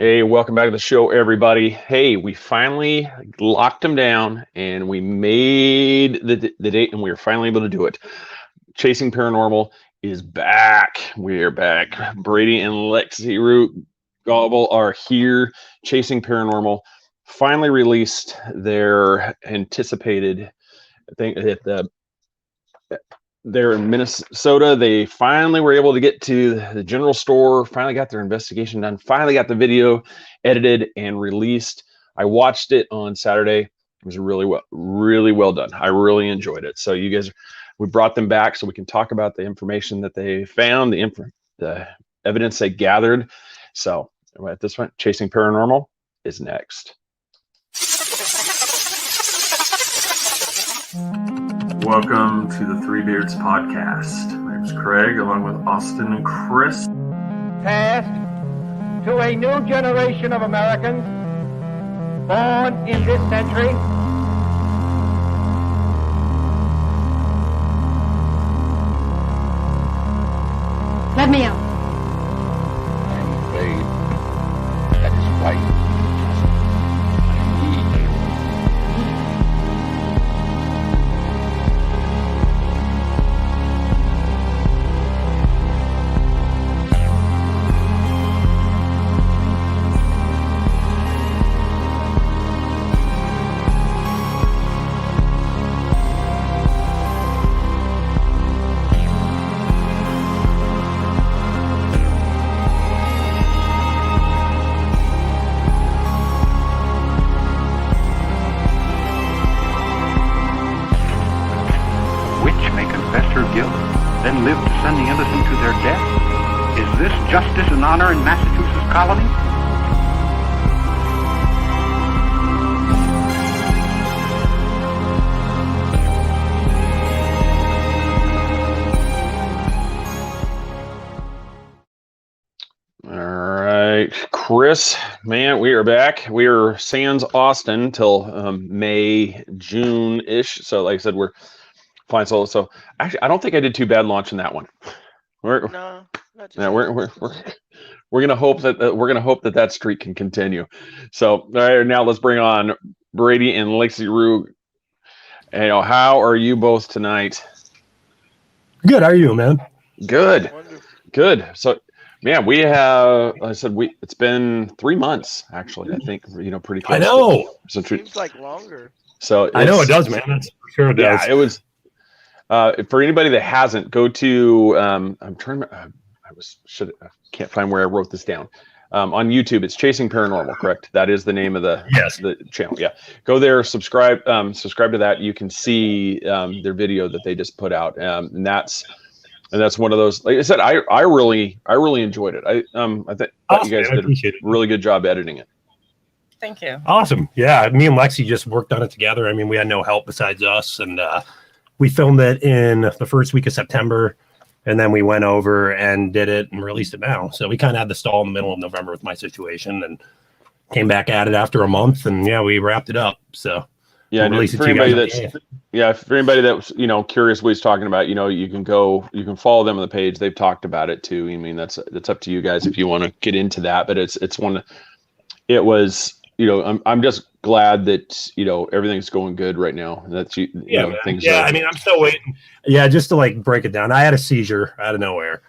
Hey, welcome back to the show, everybody. Hey, we finally locked them down and we made the date and we were finally able to do it. Chasing Paranormal is back. We're back. Brady and Lexi Root Gobble are here. Chasing Paranormal finally released their anticipated thing at they're in Minnesota. They finally were able to get to the general store, finally got their investigation done, finally got the video edited and released. I watched it on Saturday. It was really well done. I really enjoyed it. So you guys, we brought them back so we can talk about the information that they found, the evidence they gathered. So at this point, Chasing Paranormal is next. Welcome to the Three Beards podcast. My name's Craig, along with Austin and Chris. Passed to a new generation of Americans born in this century. Let me out. I'm afraid that is right. Then live to send the innocent to their death? Is this justice and honor in Massachusetts colony? All right, Chris, man, we are back. We are sans Austin till May, June-ish. So like I said, we're flying solo. So actually, I don't think I did too bad launching that one. We're gonna hope that that streak can continue. So all right, now let's bring on Brady and Lexi Rue. You know, how are you both tonight? Good. How are you, man? Good. Good. So, man, we have. I said it's been 3 months actually. I think pretty close. I know. Seems like longer. So I know it does, man. That's for sure. It does. Yeah, it was. For anybody that hasn't, go to I'm trying to. I can't find where I wrote this down. On YouTube, it's Chasing Paranormal, correct? That is the name of the channel. Yeah, go there, subscribe to that. You can see their video that they just put out, and that's one of those. Like I said, I really enjoyed it. I think awesome, you guys did a really good job editing it. Thank you. Awesome. Yeah, me and Lexi just worked on it together. I mean, we had no help besides us, and we filmed it in the first week of September. And then we went over and did it and released it now. So we kind of had the stall in the middle of November with my situation and came back at it after a month. And yeah, we wrapped it up. So yeah, we'll for anybody that's curious what he's talking about, you can follow them on the page. They've talked about it too. I mean, that's up to you guys if you want to get into that. But I'm just glad that everything's going good right now. That's things. Yeah, I mean, I'm still waiting. Yeah, just to break it down. I had a seizure out of nowhere.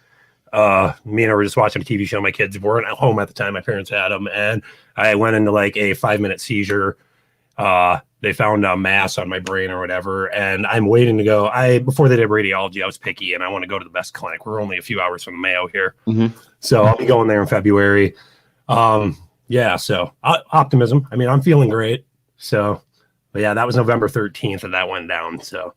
Me and her were just watching a TV show. My kids weren't at home at the time. My parents had them, and I went into a 5-minute seizure. They found a mass on my brain or whatever, and I'm waiting to go. Before they did radiology, I was picky, and I want to go to the best clinic. We're only a few hours from the Mayo here, so I'll be going there in February. Yeah, so optimism. I mean, I'm feeling great. So, but yeah, that was November 13th that went down. So,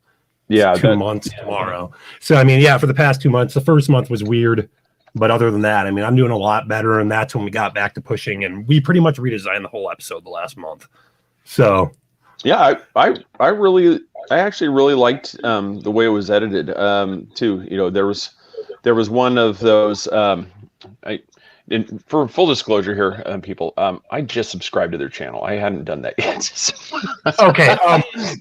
yeah, 2 months tomorrow. So, I mean, yeah, for the past 2 months, the first month was weird. But other than that, I mean, I'm doing a lot better. And that's when we got back to pushing. And we pretty much redesigned the whole episode the last month. So, yeah, I actually really liked the way it was edited too. There was one of those. And for full disclosure here, people, I just subscribed to their channel. I hadn't done that yet. Okay.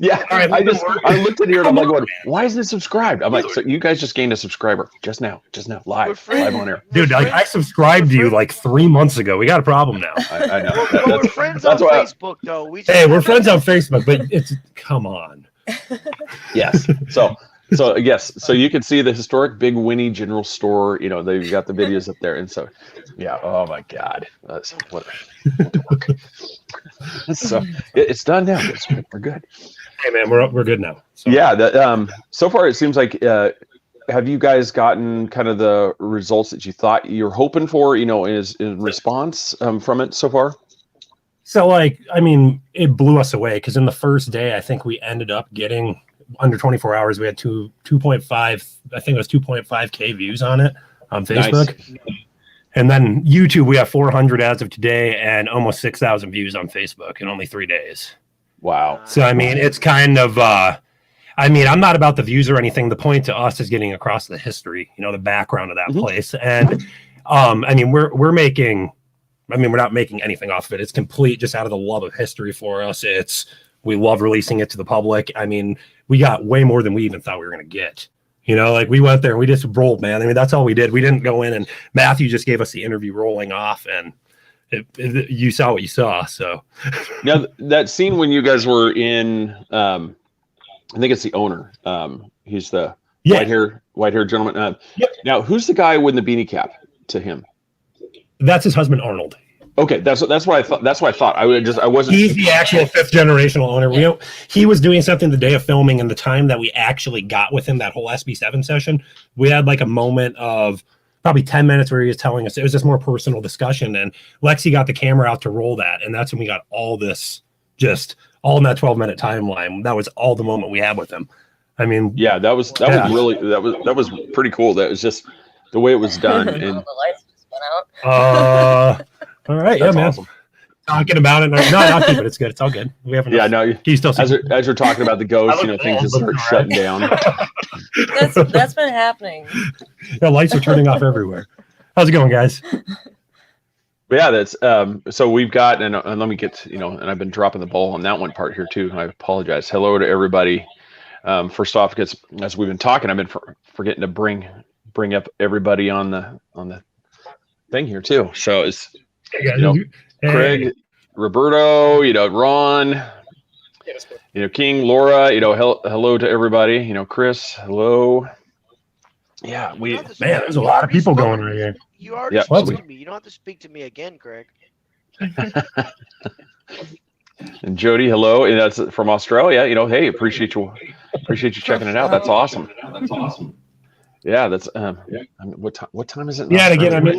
Yeah, all right, I looked at here and I'm like, going, why isn't it subscribed? I'm like, so you guys just gained a subscriber just now, live on air. Dude, like, I subscribed to you like 3 months ago. We got a problem now. I know. Well, we're friends on Facebook, though. Hey, we're friends on Facebook, but it's come on. Yes. So yes, so you can see the historic Big Winnie General Store. You know, they've got the videos up there, and so yeah. Oh my God, that's what. So it's done now. We're good. Hey man, we're good now. So. Yeah. That so far it seems like. Have you guys gotten kind of the results that you thought you were hoping for? You know, in response from it so far? So like, I mean, it blew us away because in the first day, I think we ended up getting. Under 24 hours, we had 2.5. I think it was 2.5K views on it on Facebook. Nice. And then YouTube, we have 400 as of today and almost 6,000 views on Facebook in only 3 days. Wow. So, I mean, it's kind of, I mean, I'm not about the views or anything. The point to us is getting across the history, you know, the background of that place. And, I mean, we're making, I mean, we're not making anything off of it. It's complete just out of the love of history for us. We love releasing it to the public. I mean, we got way more than we even thought we were going to get. You know, like we went there and we just rolled, man. I mean, that's all we did. We didn't go in and Matthew just gave us the interview rolling off and you saw what you saw. So now that scene when you guys were in, I think it's the owner. He's the white hair gentleman. Now, who's the guy with the beanie cap to him? That's his husband, Arnold. Okay, that's what I thought. That's what I thought. I wasn't. He's the actual fifth generational owner. He was doing something the day of filming, and the time that we actually got with him, that whole SB7 session, we had like a moment of probably 10 minutes where he was telling us. It was just more personal discussion, and Lexi got the camera out to roll that, and that's when we got all this, just all in that 12-minute timeline. That was all the moment we had with him. I mean, yeah, that was really that was pretty cool. That was just the way it was done, and the lights just went out. All right, that's man. Awesome. Talking about it. No, I'll keep it. It's good. It's all good. We haven't. Yeah, no. You still as you're talking about the ghosts, you know, things just start shutting down. That's been happening. The lights are turning off everywhere. How's it going, guys? But yeah, that's so we've got and let me get and I've been dropping the ball on that one part here too. And I apologize. Hello to everybody. First off, because as we've been talking, I've been forgetting to bring up everybody on the thing here too. So it's Craig, Roberto, Ron, King, Laura, hello to everybody. Chris, hello. Yeah, there's a lot of people going right here. You already spoke to me. You don't have to speak to me again, Craig. And Jody, hello. And that's from Australia. Hey, appreciate you checking it out. That's awesome. Yeah, that's what time is it now? Yeah, and again, I mean,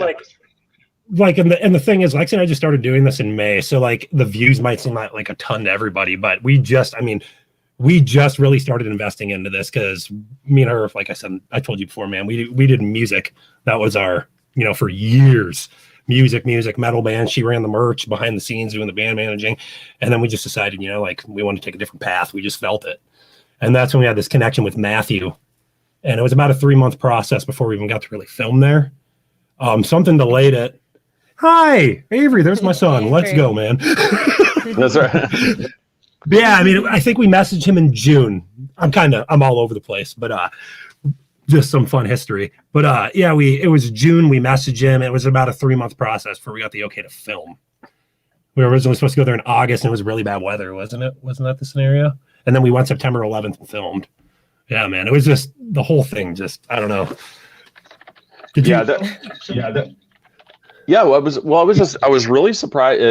and the thing is, Lexi and I just started doing this in May, so like the views might seem like a ton to everybody, but we just really started investing into this because me and her, like I said, I told you before, man, we did music. That was our, for years, music, metal band. She ran the merch behind the scenes, doing the band managing, and then we just decided, we want to take a different path. We just felt it, and that's when we had this connection with Matthew. And it was about a 3-month process before we even got to really film there. Something delayed it. Hi, Avery, there's my son. Let's go, man. That's right. Yeah, I mean, I think we messaged him in June. I'm all over the place, but just some fun history. But it was June. We messaged him. It was about a 3-month process before we got the okay to film. We were originally supposed to go there in August, and it was really bad weather, wasn't it? Wasn't that the scenario? And then we went September 11th and filmed. Yeah, man, it was just the whole thing. Just I don't know. I was really surprised.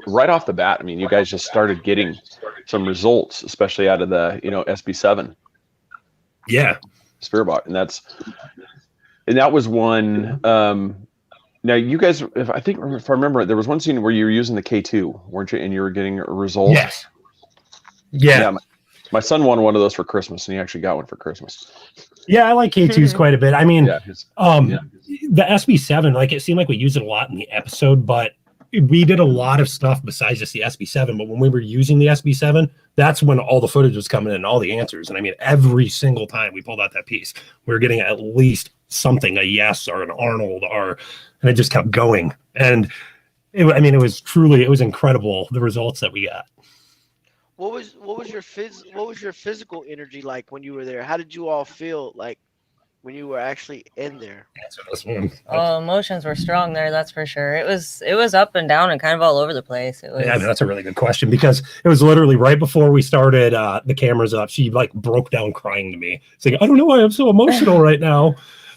Right off the bat. I mean, you guys just started getting some results, especially out of the SB7. Yeah, Spirit Box, and that was one. Now you guys, if I remember, there was one scene where you were using the K2, weren't you? And you were getting a result. Yes. Yeah. My son won one of those for Christmas, and he actually got one for Christmas. Yeah, I like K2s quite a bit. I mean, the SB7, it seemed like we used it a lot in the episode, but we did a lot of stuff besides just the SB7. But when we were using the SB7, that's when all the footage was coming in, all the answers. And I mean, every single time we pulled out that piece, we were getting at least something, a Yes or an Arnold, and it just kept going. And it was incredible, the results that we got. What was your physical energy like when you were there? How did you all feel like when you were actually in there? Oh, emotions were strong there, that's for sure. It was up and down and kind of all over the place. It was. Yeah, that's a really good question, because it was literally right before we started the cameras up. She like broke down crying to me, saying, "I don't know why I'm so emotional right now."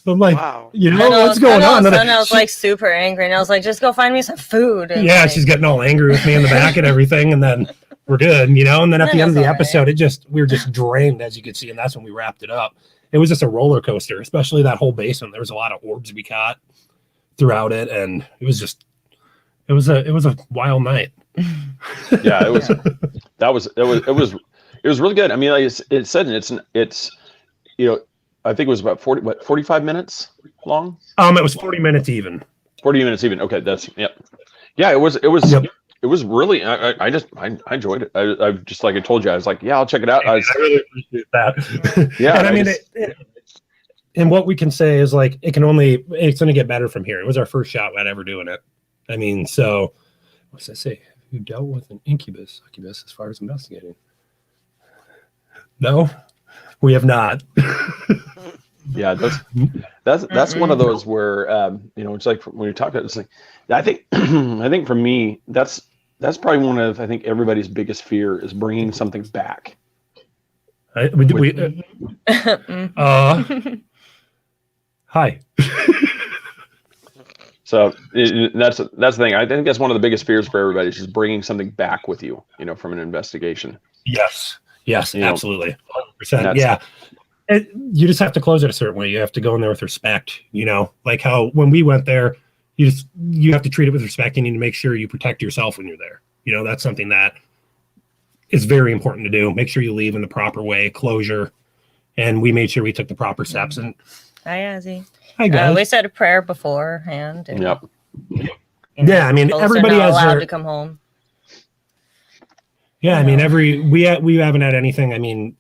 I'm like, wow. What's going on? And I was like super angry, and I was like, just go find me some food. And yeah, she's getting all angry with me in the back and everything, and then we're good, And then at the end of the episode, we were just drained, as you could see, and that's when we wrapped it up. It was just a roller coaster, especially that whole basement. There was a lot of orbs we caught throughout it, and it was a wild night. Yeah, it was really good. I mean, like it said, it's I think it was about 45 minutes long. It was 40 minutes even. 40 minutes even. Okay, that's yeah. It was Yep. It was really. I enjoyed it. I just, like I told you, I was like, yeah, I'll check it out. I really appreciate that. Yeah, and I mean, and what we can say is, like, it's going to get better from here. It was our first shot at ever doing it. I mean, so what does I say? Have you dealt with an succubus as far as investigating? No, we have not. Yeah, that's one of those where it's like when you talk about it, it's like I think for me that's probably one of, I think, everybody's biggest fear is bringing something back. Hi. So that's the thing. I think that's one of the biggest fears for everybody is just bringing something back with you, from an investigation. Yes, absolutely, 100%. Yeah. You just have to close it a certain way. You have to go in there with respect, like how when we went there, you have to treat it with respect. You need to make sure you protect yourself when you're there. That's something that is very important to do. Make sure you leave in the proper way, closure. And we made sure we took the proper steps. And hi, Ozzy. Hi, guys. We said a prayer beforehand. And, yep. Yeah, I mean, everybody has allowed to come home. Yeah, I mean, we haven't had anything. I mean,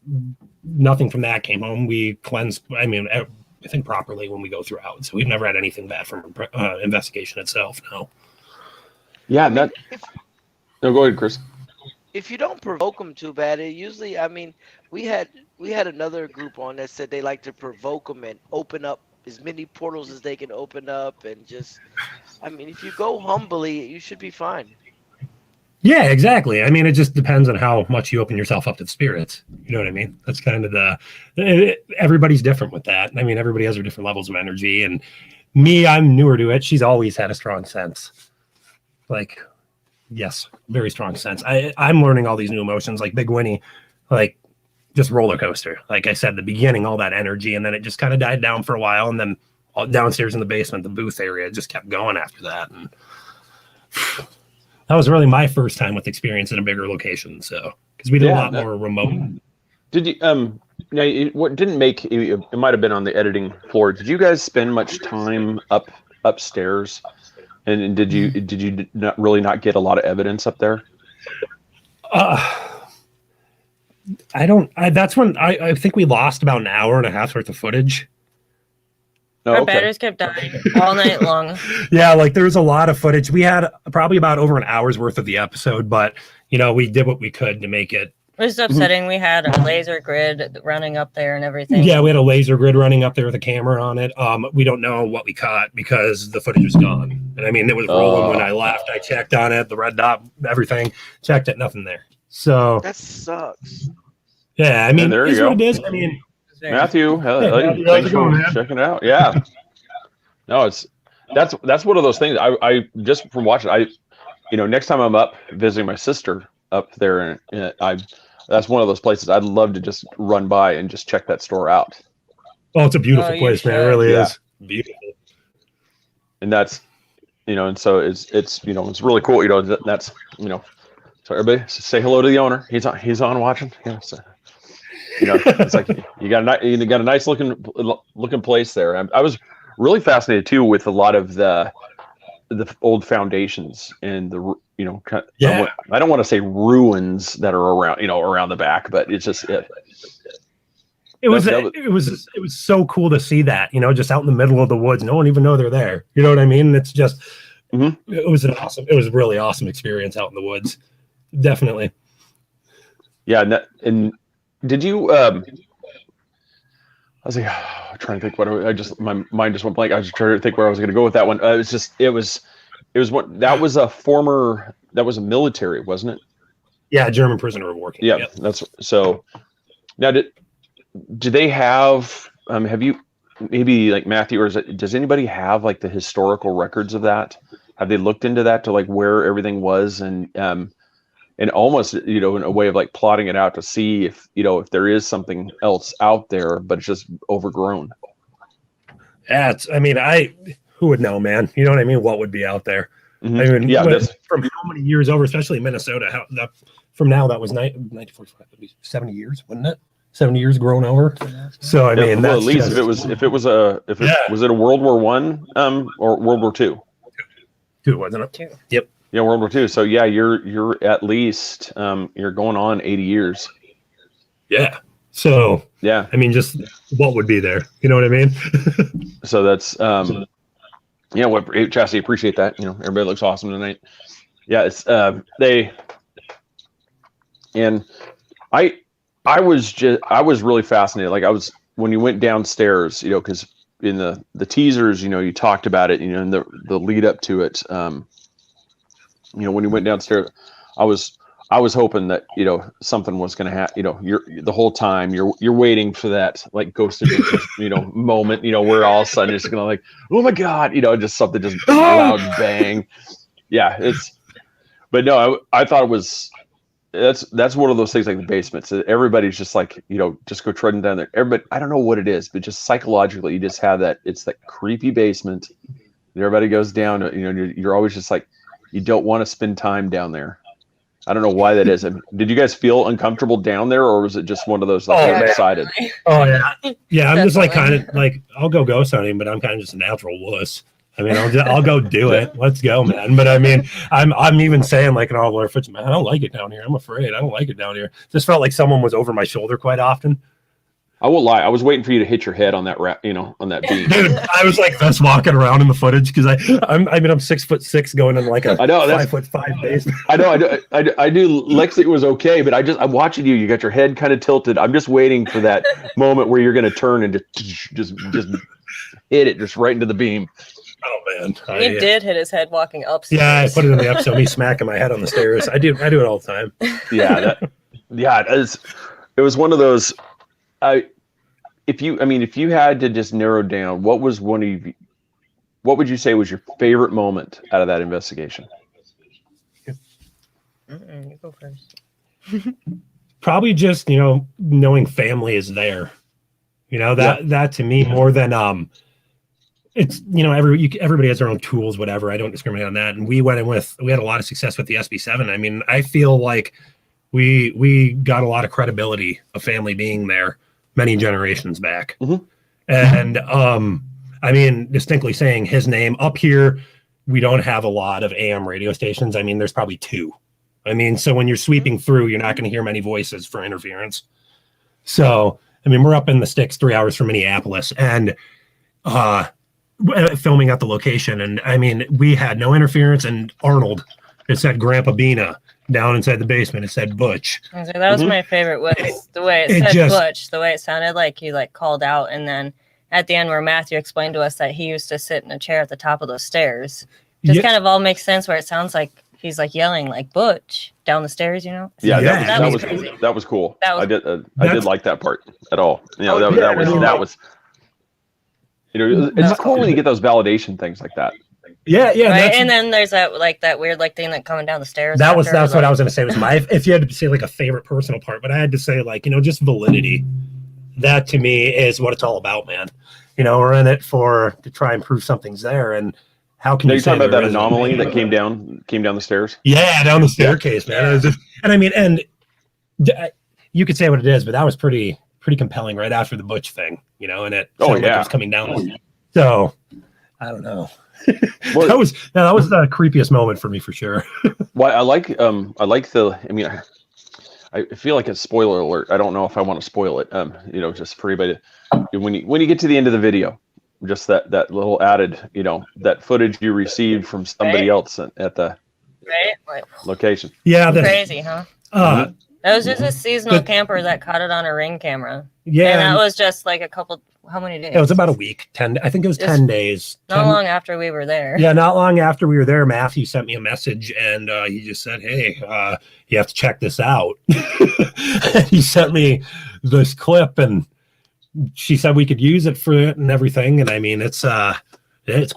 nothing from that came home. We cleansed, I think properly when we go throughout. So we've never had anything bad from investigation itself. No. Yeah. No, go ahead, Chris. If you don't provoke them too bad, it usually, we had another group on that said they like to provoke them and open up as many portals as they can open up, and just, if you go humbly, you should be fine. Yeah, exactly. I mean, it just depends on how much you open yourself up to the spirits. You know what I mean? That's kind of everybody's different with that. I mean, everybody has their different levels of energy. And me, I'm newer to it. She's always had a strong sense. Like, yes, very strong sense. I'm learning all these new emotions, like Big Winnie, like just roller coaster. Like I said, the beginning, all that energy, and then it just kind of died down for a while. And then downstairs in the basement, the booth area, just kept going after that. And that was really my first time with experience in a bigger location. So, because we did a lot more remote. Did you, what didn't make, it might have been on the editing floor. Did you guys spend much time upstairs? And did you not get a lot of evidence up there? That's when I think we lost about an hour and a half worth of footage. Our batteries kept dying all night long. Yeah, like there was a lot of footage. We had probably about over an hour's worth of the episode, but we did what we could to make it. It was upsetting. We had a laser grid running up there and everything. Yeah, we had a laser grid running up there with a camera on it. We don't know what we caught because the footage was gone. And it was rolling when I left. I checked on it, the red dot, everything. Checked it, nothing there. So that sucks. Yeah, there you go. What it is. Matthew, thanks for checking it out. Yeah, no, that's one of those things. I just from watching, next time I'm up visiting my sister up there, and that's one of those places I'd love to just run by and just check that store out. Oh, it's a beautiful place, man. It really is beautiful. And that's, and so it's really cool. That's so everybody say hello to the owner. He's on watching. So. It's like you got a nice looking place there. I was really fascinated too with a lot of the old foundations and the I don't want to say ruins that are around the back, but it's just it was so cool to see that, you know, just out in the middle of the woods. No one even know they're there. You know what I mean? It's just, it was a really awesome experience out in the woods. Definitely. Yeah. And did you, I was like, trying to think my mind just went blank. I was just trying to think where I was going to go with that one. It was that was a military, wasn't it? Yeah. German prisoner of war camp. Yeah. Yep. That's so now do they have you maybe like Matthew, or does anybody have like the historical records of that? Have they looked into that to like where everything was and almost, you know, in a way of like plotting it out to see if, you know, if there is something else out there, but it's just overgrown? Yeah. Who would know, man? You know what I mean? What would be out there? Mm-hmm. I mean, yeah, from how many years over, especially in Minnesota, from now, that was 1945, that'd be 70 years, wouldn't it? 70 years grown over. So I mean, well, that's at least just, if it was it a World War I or World War II? Two, wasn't it? Two. Yep. Yeah, World War II. So yeah, you're at least you're going on 80 years. Yeah. So yeah, I mean, just what would be there? You know what I mean? So that's yeah. What Chastity, appreciate that. You know, everybody looks awesome tonight. Yeah, it's and I was really fascinated. Like when you went downstairs, you know, because in the teasers, you know, you talked about it, you know, and the lead up to it, you know, when you went downstairs, I was hoping that, you know, something was going to happen. You know, the whole time you're waiting for that like Ghost Adventures, you know, moment, you know, where all of a sudden it's going to like, oh my God, you know, just something just loud bang. Yeah, but no, I thought it was. That's one of those things like the basements. Everybody's just like, you know, just go treading down there. Everybody, I don't know what it is, but just psychologically, you just have that. It's that creepy basement. Everybody goes down. You know, you're always just like, you don't want to spend time down there. I don't know why that is. I mean, did you guys feel uncomfortable down there, or was it just one of those like excited? Oh yeah, yeah. I'm just like kind of like I'll go ghost hunting, but I'm kind of just a natural wuss. I mean, I'll go do it. Let's go, man. But I mean, I'm even saying like in all our footage, man, I don't like it down here. I'm afraid. I don't like it down here. Just felt like someone was over my shoulder quite often. I won't lie. I was waiting for you to hit your head on that you know, on that beam. Dude, I was like just walking around in the footage because I'm 6'6" going in like a 5'5" basement. I know. I do. Lexi was okay, but I'm watching you. You got your head kind of tilted. I'm just waiting for that moment where you're going to turn and just hit it just right into the beam. Oh man, he did hit his head walking upstairs. Yeah, I put it in the episode. Me smacking my head on the stairs. I do it all the time. Yeah, it was one of those. If you had to just narrow down, what would you say was your favorite moment out of that investigation? You go first. Probably just, you know, knowing family is there. You know, that to me more than it's, you know, everybody has their own tools, whatever. I don't discriminate on that. And we had a lot of success with the SB7. I mean, I feel like we got a lot of credibility of family being there many generations back. Mm-hmm. And I mean, distinctly saying his name up here, we don't have a lot of AM radio stations. I mean, there's probably 2. I mean, so when you're sweeping through, you're not going to hear many voices for interference. So, I mean, we're up in the sticks 3 hours from Minneapolis and filming at the location. And I mean, we had no interference. And Arnold, it said Grandpa Bina. Down inside the basement, it said Butch. So that was my favorite. Was the way it said Butch, the way it sounded like he like called out, and then at the end where Matthew explained to us that he used to sit in a chair at the top of those stairs, just kind of all makes sense. Where it sounds like he's like yelling like Butch down the stairs, you know? Yeah, that was crazy. That was cool. I did like that part at all. You know, that was. You know, it's cool when you get those validation things like that. Yeah, right. And then there's that weird thing that coming down the stairs. That's what I was gonna say was if you had to say like a favorite personal part, but I had to say like, you know, just validity. That to me is what it's all about, man. You know, we're in it to try and prove something's there. And how can you talking about that anomaly that came down the stairs? Yeah, down the staircase, man. And you could say what it is, but that was pretty compelling right after the Butch thing, you know, and it like it was coming down. So I don't know. Well, that was the creepiest moment for me for sure. Well, I like I feel like it's spoiler alert. I don't know if I want to spoil it. You know, just for anybody, when you get to the end of the video, just that little added, you know, that footage you received from somebody else at the location. Yeah, that's crazy, huh? Uh, That was just a seasonal camper that caught it on a Ring camera. Yeah, and that was just like a couple. How many days? It was about a week. 10. I think it was 10 days. Not long after we were there. Yeah, not long after we were there, Matthew sent me a message, and he just said, "Hey, you have to check this out." He sent me this clip, and she said we could use it for it and everything. And I mean, it's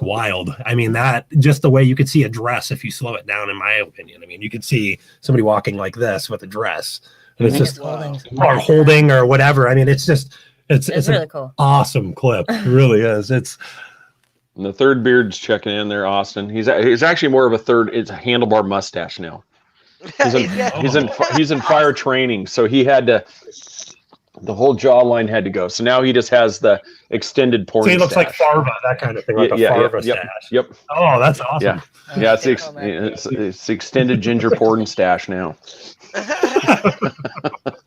wild. I mean, that just the way you could see a dress if you slow it down, in my opinion. I mean, you could see somebody walking like this with a dress, and it's just or holding or whatever. I mean, it's just it's really cool. Awesome clip. It really is. It's. And the third beard's checking in there, Austin. He's actually more of a third. It's a handlebar mustache now. He's in fire training, so he had to. The whole jawline had to go. So now he just has the extended porn. So he looks stash. like Farva, that kind of thing, like a Farva stash. Yep. Oh, that's awesome. Yeah. It's extended ginger porn stash now.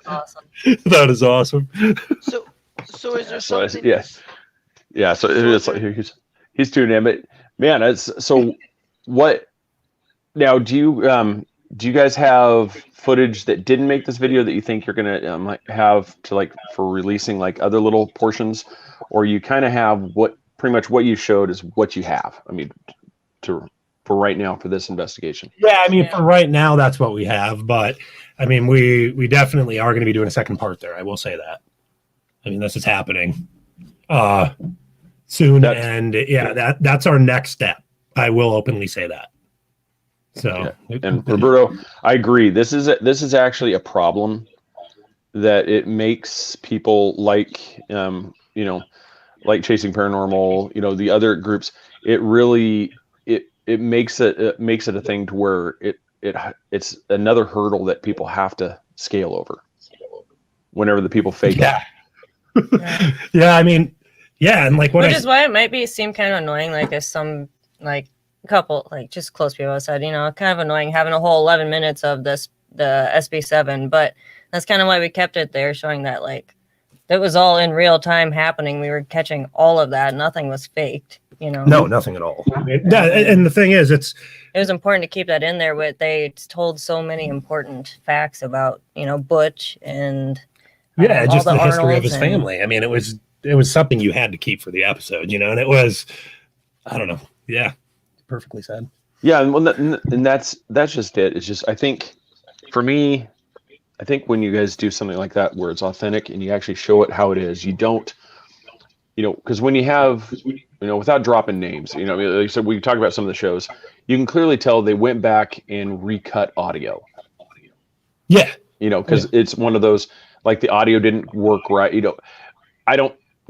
Awesome. That is awesome. So is there something? Yeah. So it's like he's tuning in, but man, it's so. What now? Do you guys have footage that didn't make this video that you think you're gonna have to for releasing other little portions, or you kind of have pretty much what you showed is what you have? I mean, for right now for this investigation. Yeah, I mean for right now that's what we have, but I mean we definitely are going to be doing a second part there. I will say that. I mean this is happening soon, that's our next step. I will openly say that. So and Roberto, I agree. This is actually a problem that it makes people like Chasing Paranormal, the other groups. It really it makes it a thing to where it's another hurdle that people have to scale over whenever the people fake it. Yeah, I mean, and which is why it might seem kind of annoying, if some couple just close people said, kind of annoying having a whole 11 minutes of the SB7, but that's kind of why we kept it there, showing that it was all in real time happening. We were catching all of that. Nothing was faked, No, nothing at all. I mean, and the thing is, it was important to keep that in there. But they told so many important facts about, Butch and just the history of his family. I mean, it was something you had to keep for the episode, and it was, I don't know. Yeah. Perfectly said. Yeah, and that's just it. It's just I think for me, when you guys do something like that where it's authentic and you actually show it how it is, you don't, because when you have, without dropping names, like I said, we talk about some of the shows, you can clearly tell they went back and recut audio. Yeah. Because it's one of those the audio didn't work right.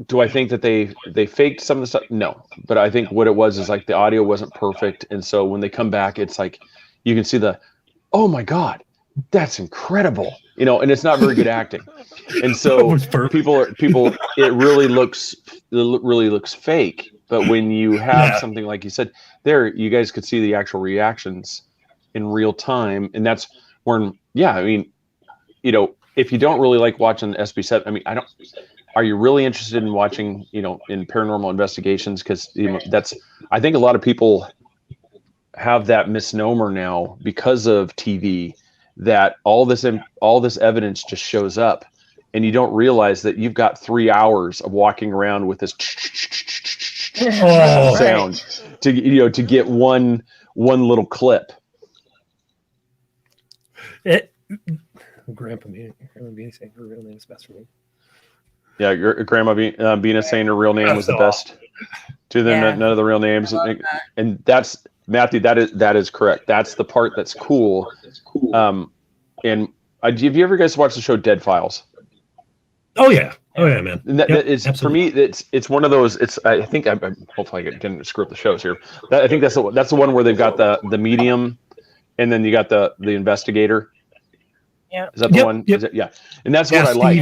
Do I think that they faked some of the stuff? No, but I think what it was is the audio wasn't perfect, and so when they come back, it's you can see oh my God, that's incredible, and it's not very good acting, and so people, it really looks fake. But when you have something like you said there, you guys could see the actual reactions in real time, and that's when I mean, if you don't really like watching the SB7, I mean, are you really interested in watching, in paranormal investigations? Because I think a lot of people have that misnomer now because of TV that all this evidence just shows up, and you don't realize that you've got 3 hours of walking around with this sound to get one little clip. Grandpa Beanie saying her real name is best for me. Yeah, your Grandma Bina saying her real name was the best. To them, none of the real names, and that's Matthew. That is correct. That's the part that's cool. And have you ever guys watched the show Dead Files? Oh yeah, man. And it's for me. It's one of those. I think hopefully I didn't screw up the shows here. I think that's the one where they've got the medium, and then you got the investigator. Yeah. Is that the one? Yep. Yeah. And that's what I like.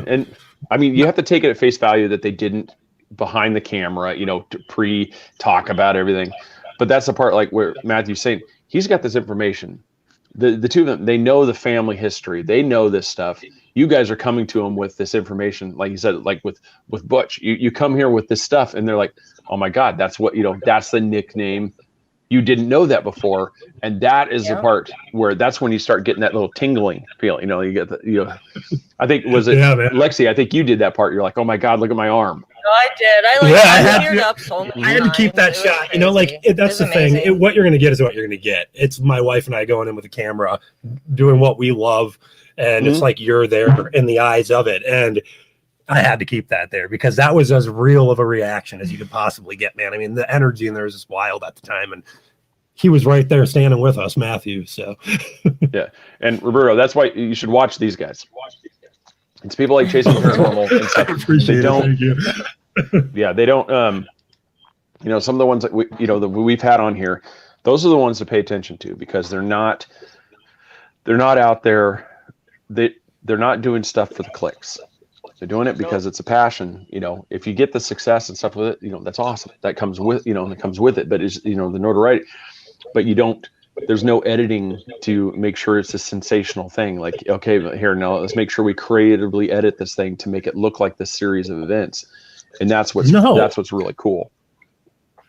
And I mean, you have to take it at face value that they didn't behind the camera, to pre-talk about everything. But that's the part where Matthew's saying he's got this information the two of them, they know the family history. They know this stuff. You guys are coming to them with this information, like you said, like with Butch. You come here with this stuff, and they're like, "Oh my God, that's what that's the nickname." You didn't know that before, and that is the part where that's when you start getting that little tingling feel. You get the I think was it Lexi? I think you did that part. You're like, "Oh my God, look at my arm." No, I did. I teared up so many I had to keep that shot. That's the thing. What you're going to get is what you're going to get. It's my wife and I going in with a camera, doing what we love, and it's like you're there in the eyes of it. And I had to keep that there because that was as real of a reaction as you could possibly get, man. I mean, the energy in there was just wild at the time, and he was right there standing with us, Matthew. So yeah, and Roberto, that's why you should watch these guys. It's people like Chasing Paranormal and stuff. They don't. Yeah, they don't. Some of the ones that we've had on here, those are the ones to pay attention to because they're not out there. They're not doing stuff for the clicks. They're doing it because it's a passion. If you get the success and stuff with it, that's awesome. That comes with it comes with it. But it's the notoriety. But you don't. There's no editing to make sure it's a sensational thing. Like, okay, here now let's make sure we creatively edit this thing to make it look like this series of events, and that's what's really cool.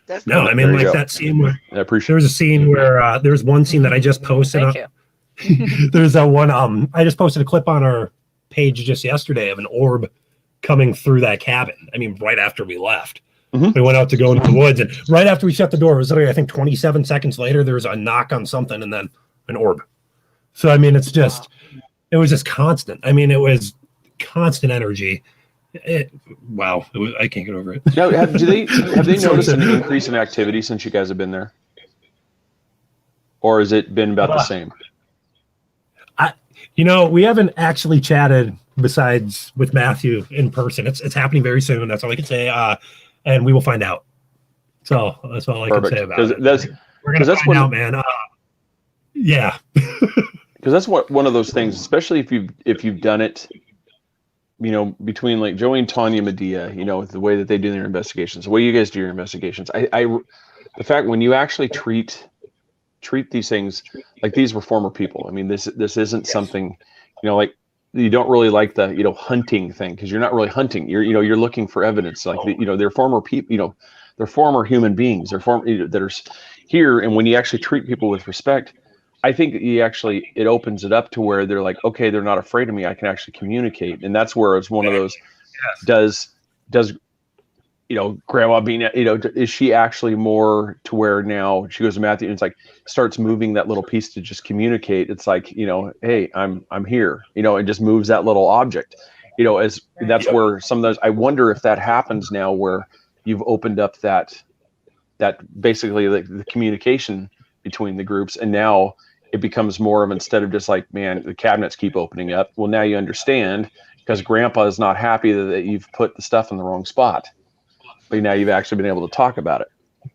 I mean, like that scene where I appreciate. There was a scene where there's one scene that I just posted. There's a one. I just posted a clip on our page just yesterday of an orb coming through that cabin. I mean, right after we left. We went out to go into the woods, and right after we shut the door, it was literally, I think 27 seconds later, there was a knock on something and then an orb. So, I mean, it was just constant. I mean, it was constant energy. I can't get over it. Now, have they noticed an increase in activity since you guys have been there? Or has it been about the same? We haven't actually chatted besides with Matthew in person. It's happening very soon. That's all I can say. And we will find out. So that's all I can say about it. We're going to find out, man. Yeah. Because that's one of those things, especially if you've done it, between like Joey and Tanya Medea, the way that they do their investigations, the way you guys do your investigations. The fact when you actually treat these things like these were former people. I mean, this isn't something, like you don't really like the hunting thing because you're not really hunting. You're looking for evidence. Like they're former people. They're former human beings. They're that are here. And when you actually treat people with respect, I think it opens it up to where they're like, okay, they're not afraid of me. I can actually communicate, and that's where it's one of those. Yes. Does Grandma being, is she actually more to where now she goes to Matthew and it's like starts moving that little piece to just communicate. It's like, hey, I'm here, and just moves that little object, as that's where some of those, I wonder if that happens now where you've opened up that basically the communication between the groups. And now it becomes more of, instead of just like, man, the cabinets keep opening up. Well, now you understand because Grandpa is not happy that you've put the stuff in the wrong spot. But now you've actually been able to talk about it.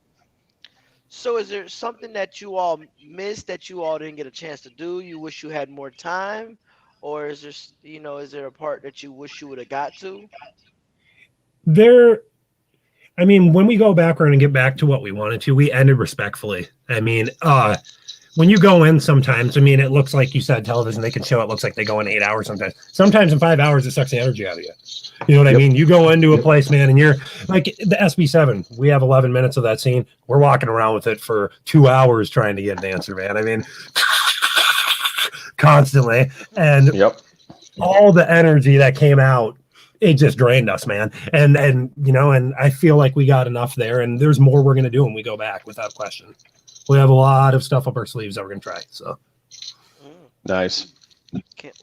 So is there something that you all missed that you all didn't get a chance to do? You wish you had more time? Or is there, is there a part that you wish you would have got to? When we go back around and get back to what we wanted to, we ended respectfully. When you go in sometimes, it looks like you said television, they can show it looks like they go in 8 hours sometimes. Sometimes in 5 hours, it sucks the energy out of you. You know what I mean? You go into a place, man, and you're like the SB7. We have 11 minutes of that scene. We're walking around with it for 2 hours trying to get an answer, man. Constantly. And all the energy that came out, it just drained us, man. And I feel like we got enough there, and there's more we're going to do when we go back without question. We have a lot of stuff up our sleeves that we're going to try. So nice.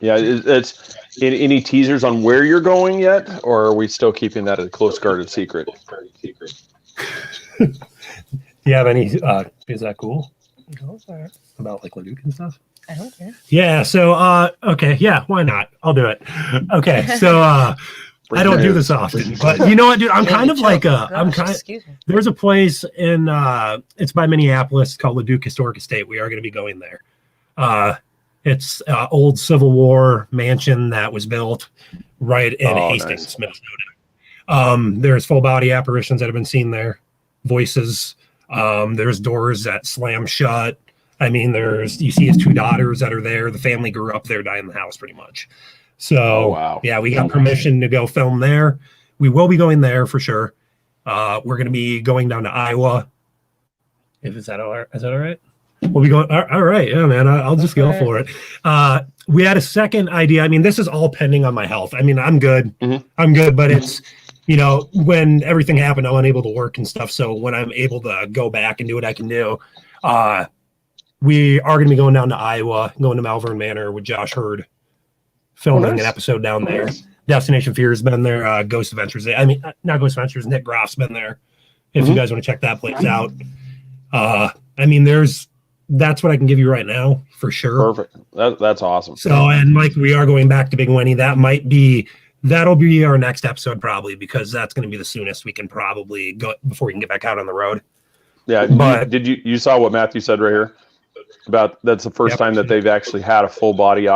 Yeah. It's any teasers on where you're going yet, or are we still keeping that a close guarded secret? Do you have any, is that cool? About like Leduc and stuff? I don't care. Yeah. So, okay. Yeah. Why not? I'll do it. Okay. So, I don't do this often, but you know what, dude? I'm kind of like there's a place in it's by Minneapolis called Leduc Historic Estate. We are going to be going there. It's old Civil War mansion that was built right in Hastings, Minnesota. There's full body apparitions that have been seen there, voices. There's doors that slam shut. I mean, you see his 2 daughters that are there. The family grew up there, died in the house pretty much. So, Oh, wow. yeah, we got permission to go film there. We will be going there for sure. We're going to be going down to Iowa. Is that all right? We'll be going. All right. Yeah, man, I'll just go for it. We had a second idea. I mean, this is all pending on my health. I mean, I'm good. I'm good, but it's, when everything happened, I'm unable to work and stuff. So when I'm able to go back and do what I can do, we are going to be going down to Iowa, going to Malvern Manor with Josh Hurd, filming an episode down there. Destination Fear has been there. Ghost Adventures. I mean, not Ghost Adventures. Nick Groff's been there. If you guys want to check that place out. I mean, that's what I can give you right now for sure. Perfect. That's awesome. So, and like we are going back to Big Winnie. That'll be our next episode probably, because that's going to be the soonest we can probably go before we can get back out on the road. Yeah. But you saw what Matthew said right here about that's the first time that they've actually had a full body,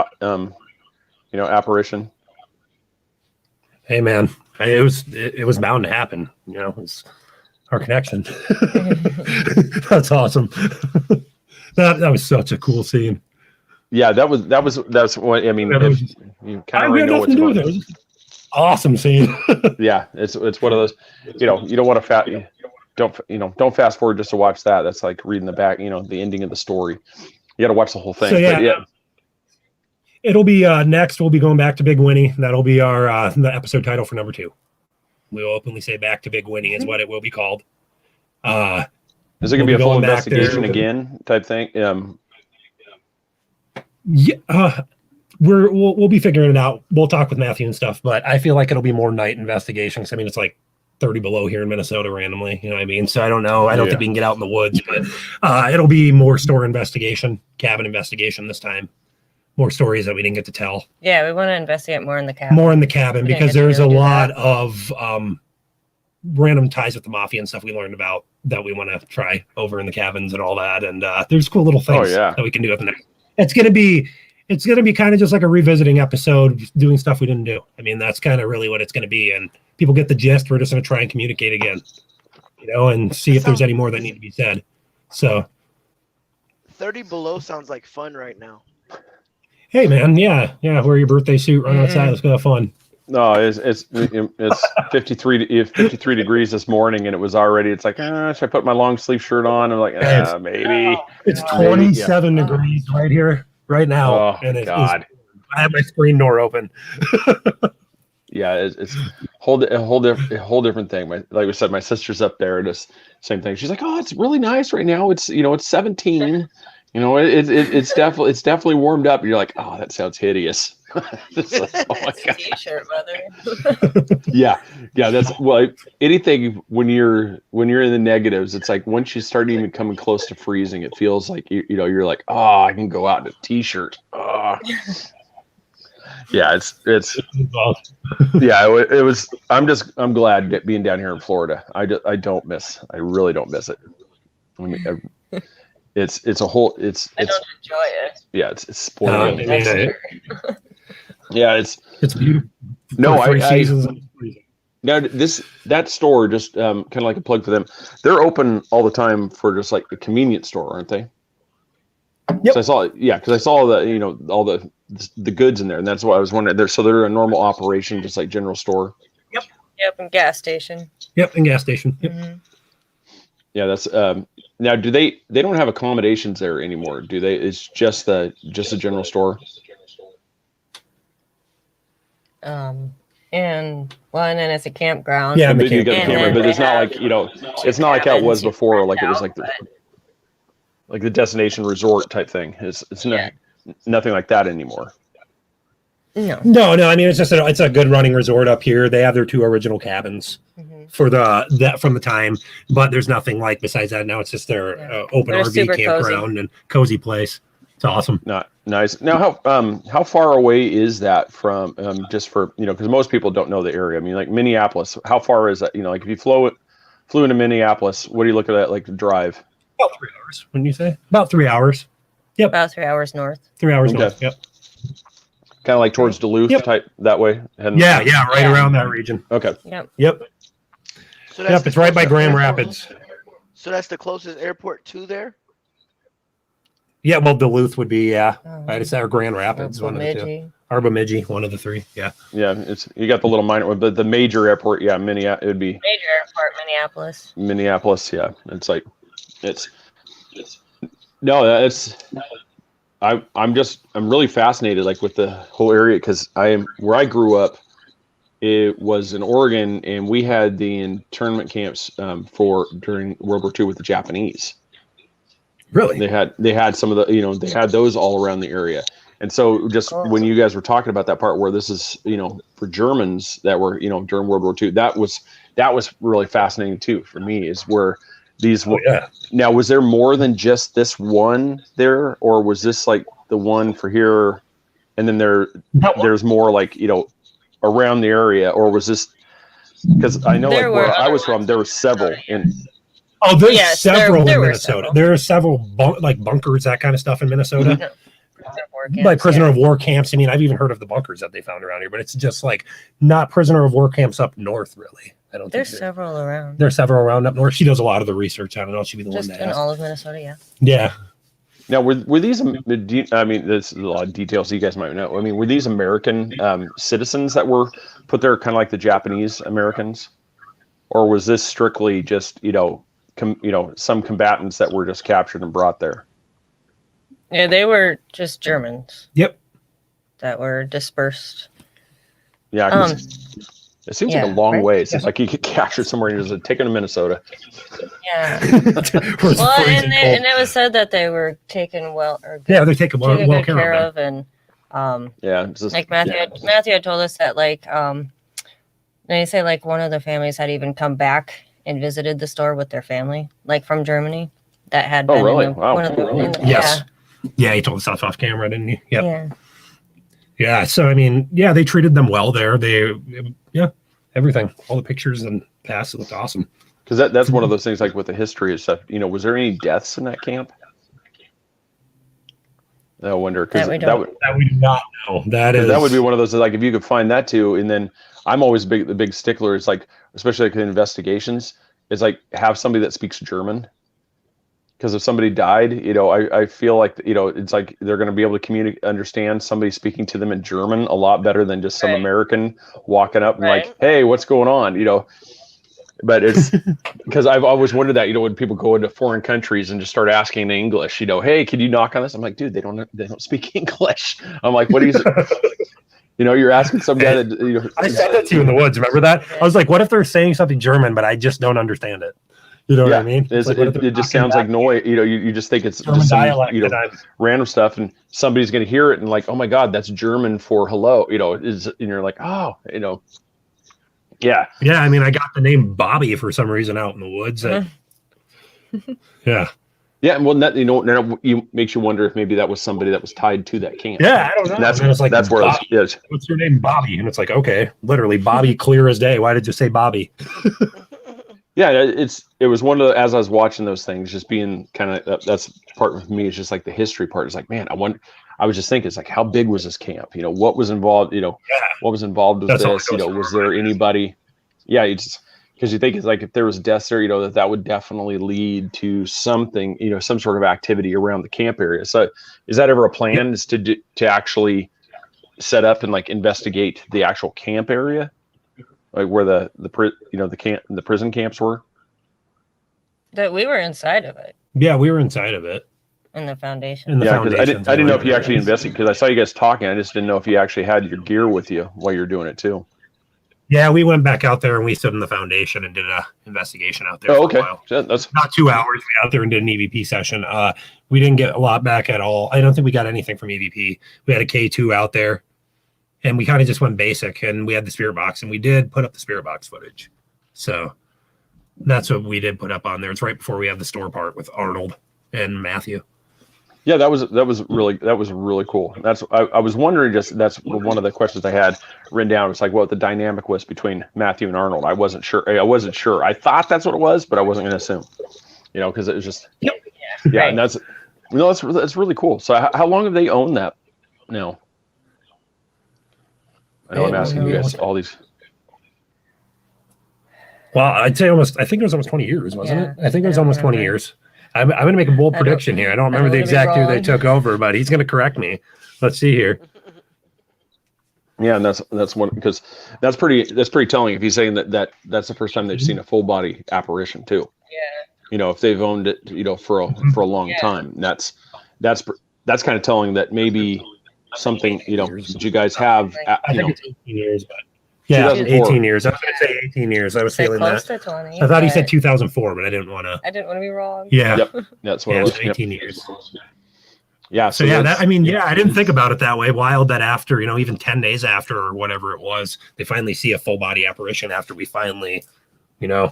apparition. Hey man, it was bound to happen. It's our connection. That's awesome. That was such a cool scene. Yeah, that's what I mean. You kind of already know what's going on. Awesome scene. Yeah, it's one of those. You don't want to don't fast forward just to watch that. That's like reading the back. The ending of the story. You got to watch the whole thing. So yeah. It'll be next. We'll be going back to Big Winnie. That'll be our the episode title for number 2. We'll openly say "Back to Big Winnie" is what it will be called. Is it going to be a full investigation again type thing? Yeah, we'll be figuring it out. We'll talk with Matthew and stuff, but I feel like it'll be more night investigations. I mean, it's like 30 below here in Minnesota randomly. You know what I mean? So I don't know. I don't think we can get out in the woods, but it'll be more store investigation, cabin investigation this time. More stories that we didn't get to tell. Yeah, we want to investigate more in the cabin. More in the cabin, because there's a lot of random ties with the mafia and stuff we learned about that we want to try over in the cabins and all that. And there's cool little things that we can do at the next. It's gonna be kind of just like a revisiting episode, doing stuff we didn't do. I mean, that's kind of really what it's gonna be. And people get the gist. We're just gonna try and communicate again, and see if there's any more that need to be said. So 30 below sounds like fun right now. Hey man, yeah, wear your birthday suit, run outside, let's go have fun. No, it's 53 degrees this morning, and it was already. It's like, should I put my long sleeve shirt on? I'm like, maybe. It's 27 degrees right here, right now, Oh, and God. I have my screen door open. Yeah, it's a whole different thing. Like we said, my sister's up there. Just same thing. She's like, oh, it's really nice right now. It's it's 17. It's definitely warmed up. And you're like, oh, that sounds hideous. It's like, oh my God. T-shirt, brother. Yeah. That's anything when you're in the negatives. It's like once you start even coming close to freezing, it feels like you're like, oh, I can go out in a t-shirt. Oh. Yeah, it's yeah. It was. I'm glad being down here in Florida. I really don't miss it. I mean, it's a whole. I don't enjoy it. Yeah, it's spoiled. Yeah, it's beautiful. No, now that store, just kind of like a plug for them. They're open all the time for just like a convenience store, aren't they? Yep. So because I saw the all the goods in there, and that's why I was wondering. They're a normal operation, just like general store. Yep, and gas station. Yep, and gas station. Yep. Mm-hmm. Yeah, that's now. Do they don't have accommodations there anymore? Do they? It's just a general store. And it's a campground. Yeah, but you got the camera, but it's not like it's not like how it was before. Like it was like the destination resort type thing. It's nothing like that anymore. No. I mean, it's a good running resort up here. They have their 2 original cabins for from the time, but there's nothing like besides that. Now it's just their open RV campground and cozy place. It's awesome. Not nice. Now, how far away is that from just for because most people don't know the area. I mean, like Minneapolis. How far is that? Like if you flew into Minneapolis, what are you looking at? Like the drive? About 3 hours. Wouldn't you say? About 3 hours. Yep. About 3 hours north. 3 hours north. Yep. Kind of like towards Duluth type that way. Yeah, right around that region. Okay. Yep. So it's right by Grand Rapids. So that's the closest airport to there? Yeah, well, Duluth would be, yeah. Oh. I'd say, or Grand Rapids, one of the two. Bemidji. Or Bemidji, one of the three, yeah. Yeah, it's you got the little minor, but the major airport, yeah, Minneapolis. It would be Major airport, Minneapolis. Minneapolis. Yeah, it's like it's no, it's I'm really fascinated like with the whole area because where I grew up. It was in Oregon, and we had the internment camps for during World War II with the Japanese. Really? They had some of the they had those all around the area. And so just when you guys were talking about that part where this is, for Germans that were, during World War II, that was really fascinating too for me is where these Now, was there more than just this one there, or was this like the one for here and then there's more like, around the area, or was this because I know like where I was from, there were several in there's several in Minnesota. There are several bunkers, that kind of stuff in Minnesota. Like prisoner of war camps. I mean, I've even heard of the bunkers that they found around here, but it's just like not prisoner of war camps up north, really. I don't think there's several around. There's several around up north. She does a lot of the research. I don't know. She'd be the just one to in ask. all of Minnesota, yeah. Yeah. Now, were these? I mean, there's a lot of details you guys might know. I mean, were these American citizens that were put there, kind of like the Japanese Americans, or was this strictly just some combatants that were just captured and brought there? Yeah, they were just Germans. Yep. That were dispersed. Yeah. It seems like a long way. It seems like you get captured somewhere and you're just taken to Minnesota. Yeah. Well, and it was said that they were taken they're taken well care of, and like Matthew had told us that they say like one of the families had even come back and visited the store with their family, like from Germany, that had been really? Yes. Yeah, he told us off camera, didn't he? Yep. Yeah. Yeah. So I mean, yeah, they treated them well there. Everything, all the pictures and past, it looked awesome. Because that's one of those things like with the history and stuff. Was there any deaths in that camp? I wonder because that we do not know. That would be one of those like if you could find that too, and then I'm always the big stickler. It's like especially like in investigations, it's like have somebody that speaks German. Because if somebody died, I feel like it's like they're going to be able to understand somebody speaking to them in German a lot better than just some American walking up and like, hey, what's going on? But it's because I've always wondered that when people go into foreign countries and just start asking in English, hey, can you knock on this? I'm like, dude, they don't speak English. I'm like, what are you? You're asking some guy that I said that to you in the woods. Remember that? I was like, what if they're saying something German, but I just don't understand it? You know what I mean? It just sounds like noise. You just think it's just some, random stuff, and somebody's going to hear it and like, oh my God, that's German for hello. And you're like, oh, yeah. Yeah, I mean, I got the name Bobby for some reason out in the woods. Yeah. Yeah, well, that makes you wonder if maybe that was somebody that was tied to that camp. Yeah, I don't know. That's where it is. What's your name, Bobby? And it's like, okay, literally, Bobby, clear as day. Why did you say Bobby? Yeah, it was one of the, as I was watching those things, just being kind of that's part of me is just like the history part. It's like, man, I was just thinking, it's like, how big was this camp? What was involved? What was involved with this? Was there anybody? Yeah, because you think it's like if there was deaths there, that would definitely lead to something, some sort of activity around the camp area. So, is that ever a plan? Is to actually set up and like investigate the actual camp area? Like where the prison camps were? That we were inside of it. Yeah, we were inside of it. In the foundation. Because I didn't know if you actually investigated, because I saw you guys talking. I just didn't know if you actually had your gear with you while you're doing it too. Yeah, we went back out there and we stood in the foundation and did an investigation out there. Oh, okay. For a while. That's not 2 hours. We out there and did an EVP session. We didn't get a lot back at all. I don't think we got anything from EVP. We had a K2 out there. And we kind of just went basic, and we had the spirit box, and we did put up the spirit box footage. So that's what we did put up on there. It's right before we have the store part with Arnold and Matthew. Yeah, that was really cool. I was wondering, that's one of the questions I had written down. It's like what the dynamic was between Matthew and Arnold. I wasn't sure. I thought that's what it was, but I wasn't going to assume. Because it was just right. And that's really cool. So how long have they owned that now? I know I'm asking you guys all these. Well, I'd say I think it was almost 20 years, wasn't it? I think it was almost 20 years. I'm going to make a bold I don't- prediction here. I don't I remember don't the wanna be exact year they wrong. took over, but he's going to correct me. Let's see here. Yeah, and that's one because that's pretty telling. If he's saying that's the first time they've seen a full body apparition too. Yeah. If they've owned it, for a long time, that's kind of telling that maybe something, that you guys have, I think it's 18 years, but yeah, 2004. 18 years. I was going to say 18 years. I was Say feeling close that. to 20. I thought he but said 2004, but I didn't want to. I didn't want to be wrong. Yeah. Yep, that's what Yeah, it was. so Yep. 18 years. Yeah. So yeah, I didn't think about it that way. Wild that after, even 10 days after or whatever it was, they finally see a full body apparition after we finally, because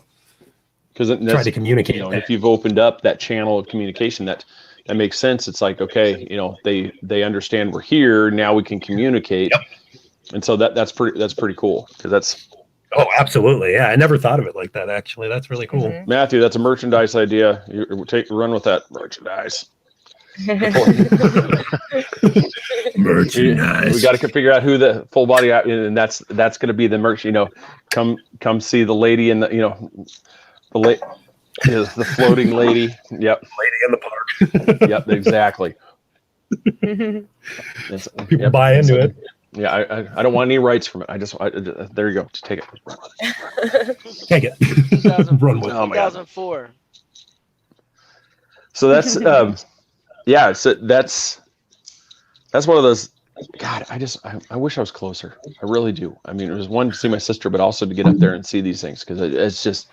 try to communicate. if you've opened up that channel of communication, that makes sense. It's like, okay, they understand we're here now, we can communicate. Yep. And so that's pretty cool, because that's Oh, absolutely. Yeah, I never thought of it like that. Actually, that's really cool. Mhm. Matthew. That's a merchandise idea. You run with that merchandise. Merchandise. We got to figure out who the full body, and that's going to be the merch. Come see the lady in the the floating lady. Yep. Lady in the park. Yep. Exactly. People buy into it. Yeah, I don't want any rights from it. There you go. Just take it. Take it. 2000 Run with it. Oh my God. 2004. So that's yeah. So that's one of those. God, I wish I was closer. I really do. I mean, it was one to see my sister, but also to get up there and see these things, because it's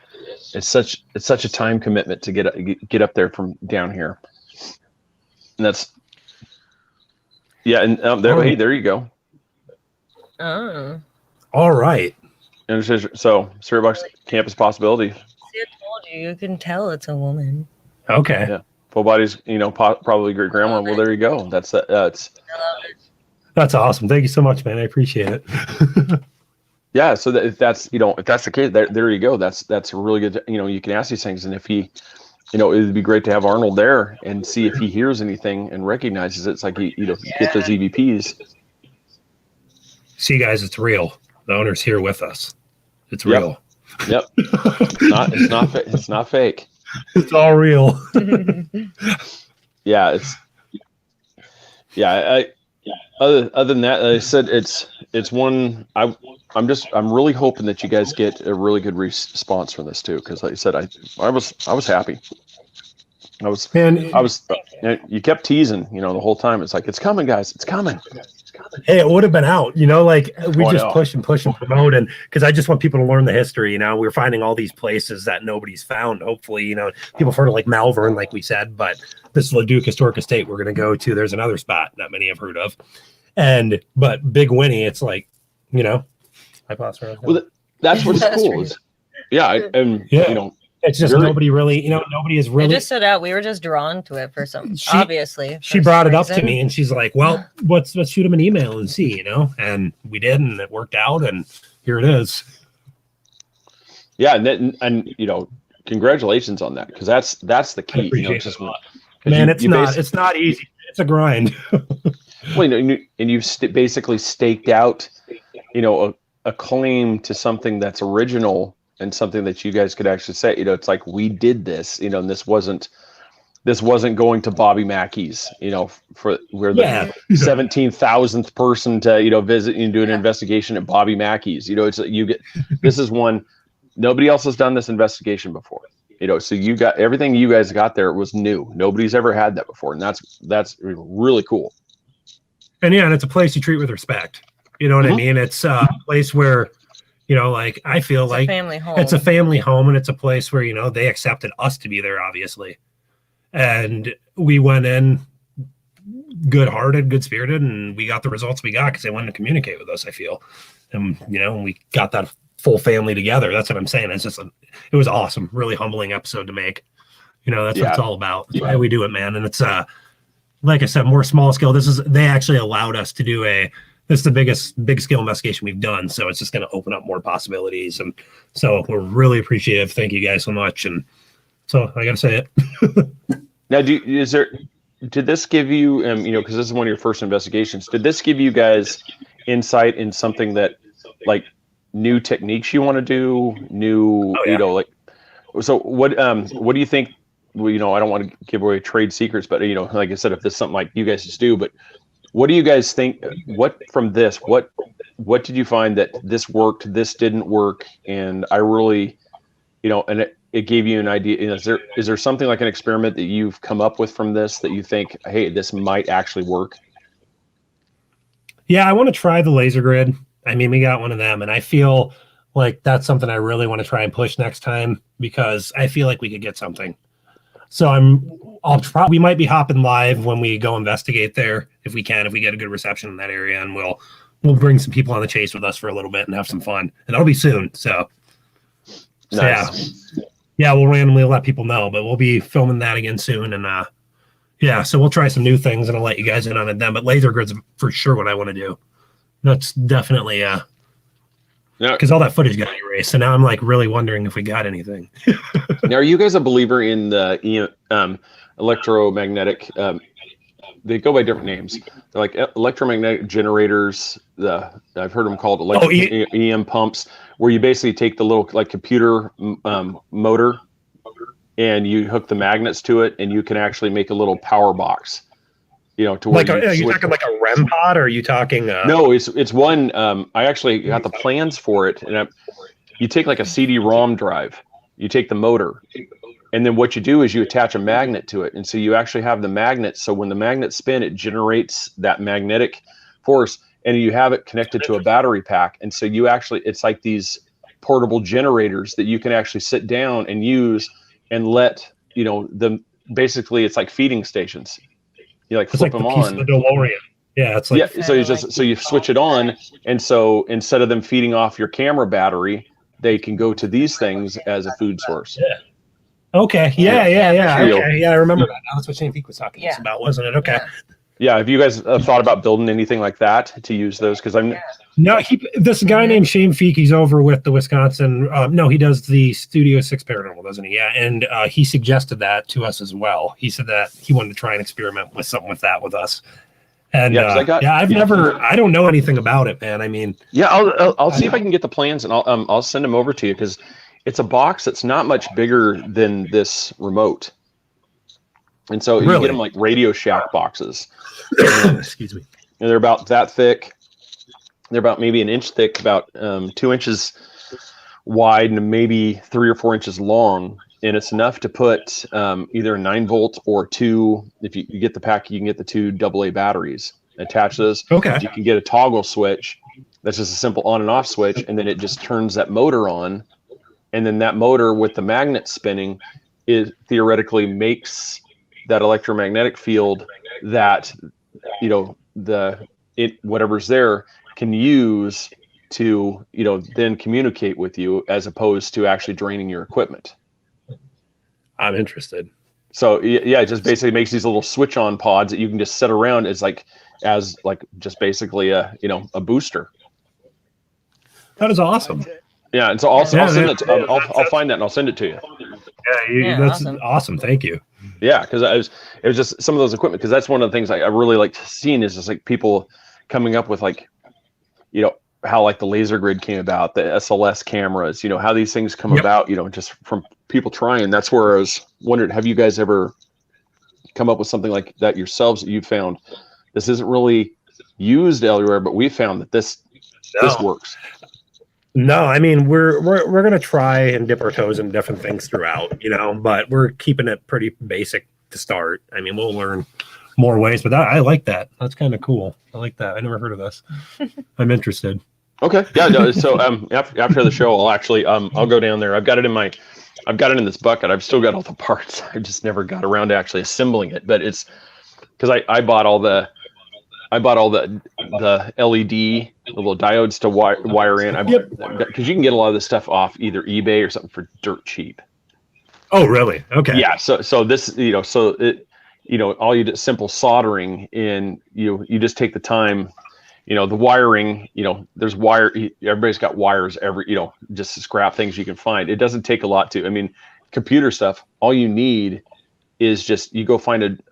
such a time commitment to get up there from down here. And that's and hey, there you go. Oh. All right. And so Spirit Box Campus Possibility. See, I told you. You can tell it's a woman. Okay. Yeah. Full body's, probably great grandma. Well, there you go. That's I love it. That's awesome. Thank you so much, man. I appreciate it. yeah. So if that's the case, there you go. That's a really good. You can ask these things, and if he, it'd be great to have Arnold there and see if he hears anything and recognizes it. It's like get those EVPs. See, guys, it's real. The owner's here with us. It's real. Yep. It's not fake. It's all real. Yeah. Other than that, I said it's one. I'm really hoping that you guys get a really good response from this too, because like I said, I was happy. You kept teasing, the whole time. It's like, it's coming, guys. It's coming. Hey, it would have been out, like we Oh, I just know. push and promote, and because I just want people to learn the history. We're finding all these places that nobody's found. Hopefully, people have heard of like Malvern, like we said, but this Leduc Historic Estate we're going to go to. There's another spot not many have heard of, but Big Winnie, it's like, I paused for a second. Well, that's what's cool. It's just nobody really, nobody is It really. just stood out. We were just drawn to it for some. Obviously, She for brought some it up to reason. me, and she's like, "Well, let's shoot him an email and see," and we did, and it worked out, and here it is. Yeah, and congratulations on that, because that's the key. It's just Man, it's not easy. It's a grind. Well, and you've basically staked out, a claim to something that's original and something that you guys could actually say. It's like, we did this, and this wasn't going to Bobby Mackey's, for where the 17,000th person to visit and do an investigation at Bobby Mackey's. It's this is one, nobody else has done this investigation before. So you got everything you guys got there was new. Nobody's ever had that before, and that's really cool. And it's a place you treat with respect. You know what I mean? It's a place where, like I feel It's like a family home. it's a family home, and it's a place where they accepted us to be there, obviously, and we went in good-hearted, good-spirited, and we got the results we got because they wanted to communicate with us. I feel, and we got that full family together. That's what I'm saying. It's just it was awesome, really humbling episode to make. That's what it's all about. That's why we do it, man. And it's like I said, more small scale. They actually allowed us to do this is the biggest big scale investigation we've done. So it's just going to open up more possibilities. And so we're really appreciative. Thank you guys so much. And so I got to say it. Now, did this give you, because this is one of your first investigations, did this give you guys insight in something that, like, new techniques you want to do, so what do you think well, you know, I don't want to give away trade secrets, but you know, like I said, if this is something like you guys just do, but what do you guys think? What did you find that this worked, this didn't work, and I really, you know, and it gave you an idea. You know, is there something like an experiment that you've come up with from this that you think, hey, this might actually work? Yeah, I want to try the laser grid. I mean, we got one of them, and I feel like that's something I really want to try and push next time because I feel like we could get something. So we might be hopping live when we go investigate there if we can, if we get a good reception in that area, and we'll bring some people on the chase with us for a little bit and have some fun, and that'll be soon. So Nice. yeah, we'll randomly let people know, but we'll be filming that again soon, and yeah, so we'll try some new things, and I'll let you guys in on it then. But laser grid's for sure what I want to do. That's definitely because all that footage got erased, so now I'm like really wondering if we got anything. Now, are you guys a believer in the electromagnetic? They go by different names. They're like electromagnetic generators. I've heard them called EM pumps, where you basically take the little like computer motor, and you hook the magnets to it, and you can actually make a little power box. You know, to where like are you talking like a REM pod, or are you talking? No, it's one. I actually got the plans for it, and you take like a CD-ROM drive. You take the motor, and then what you do is you attach a magnet to it, and so you actually have the magnet. So when the magnets spin, it generates that magnetic force, and you have it connected to a battery pack. And so it's like these portable generators that you can actually sit down and use, and let you know them. Basically, it's like feeding stations. You like flip them on. The DeLorean. Yeah, it's like So you switch it on, and so instead of them feeding off your camera battery, they can go to these things as a food source. Yeah. Okay. Yeah. Okay. Yeah, I remember that. That's what Shane Peak was talking about, wasn't it? Okay. Yeah. Have you guys thought about building anything like that to use those? Because this guy named Shane Feek, he's over with the Wisconsin. No, he does the Studio 6 Paranormal, doesn't he? Yeah, and he suggested that to us as well. He said that he wanted to try and experiment with something with that with us. And I don't know anything about it, man. I mean, I'll see if I can get the plans, and I'll send them over to you, because it's a box that's not much bigger than this remote. And so you get them like Radio Shack boxes. Excuse me. And they're about that thick. They're about maybe an inch thick, about 2 inches wide, and maybe 3 or 4 inches long. And it's enough to put either a 9-volt or two. If you get the pack, you can get the two AA batteries. Attach those. Okay. You can get a toggle switch. That's just a simple on and off switch, and then it just turns that motor on. And then that motor with the magnet spinning, it theoretically makes that electromagnetic field that, you know, whatever's there can use to, you know, then communicate with you, as opposed to actually draining your equipment. I'm interested. So yeah, it just basically makes these little switch on pods that you can just set around as just basically a booster. That is awesome. Yeah, and so I'll send it. I'll find that and I'll send it to you. Yeah, that's awesome. Thank you. Yeah, because it was just some of those equipment, because that's one of the things I really like seeing, is just like people coming up with, like, you know, how like the laser grid came about, the SLS cameras, you know, how these things come about, you know, just from people trying. That's where I was wondering, have you guys ever come up with something like that yourselves that you found this isn't really used everywhere, but we found that this works? No, I mean, we're going to try and dip our toes in different things throughout, you know, but we're keeping it pretty basic to start. I mean, we'll learn more ways, but I like that. That's kind of cool. I like that. I never heard of this. I'm interested. Okay. Yeah. No, so after the show, I'll actually I'll go down there. I've got it in this bucket. I've still got all the parts. I just never got around to actually assembling it. But it's because I bought all the LED, the little diodes to wire in. Because you can get a lot of this stuff off either eBay or something for dirt cheap. Oh, really? Okay. Yeah. So this, you know, all you do is simple soldering, and you just take the time, you know, the wiring, you know, there's everybody's got wires just scrap things you can find. It doesn't take a lot I mean, computer stuff, all you need is just, you go find